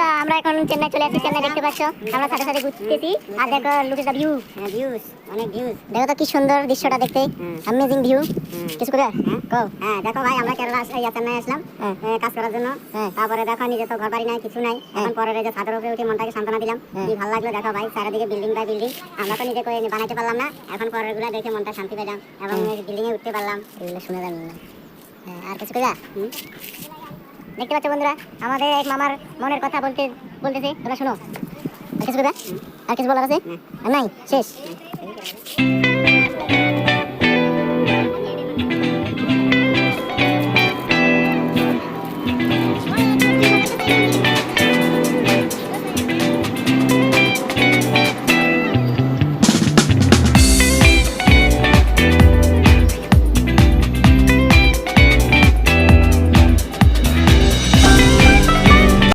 বন্ধুরা আমরা এখন চেন্নাই চলে আসছি। চেন্নাই দেখতে পাচ্ছ, আমরা সাথে সাথে ঘুরতেছি। আর দেখো look at the view, views, অনেক ভিউজ। দেখো তো কি সুন্দর দৃশ্যটা দেখতে, অ্যামেজিং ভিউ। কিছু করে কও। হ্যাঁ দেখো ভাই, আমরা কেরালা চেন্নাই আসলাম কাজ করার জন্য। তারপরে দেখো নিজে তো ঘর বাড়ি নাই, কিছু নাই। এখন পরের যে ছাদের উপরে উঠে মনটাকে সান্ত্বনা দিলাম, কি ভালো লাগলো। দেখো ভাই চারিদিকে বিল্ডিং বাই বিল্ডিং, আমরা তো নিজে করে বানাইতে পারলাম না। এখন পরের গুলা দেখে মনটা শান্তি পেলাম এবং বিল্ডিং এ উঠতে পারলাম। এগুলো শুনে জানি না। আর কিছু করে দেখতে পাচ্ছ বন্ধুরা, আমাদের এক মামার মনের কথা বলতেছে, তোমরা শোনো। আর কিছু বলার আছে? নাই, শেষ।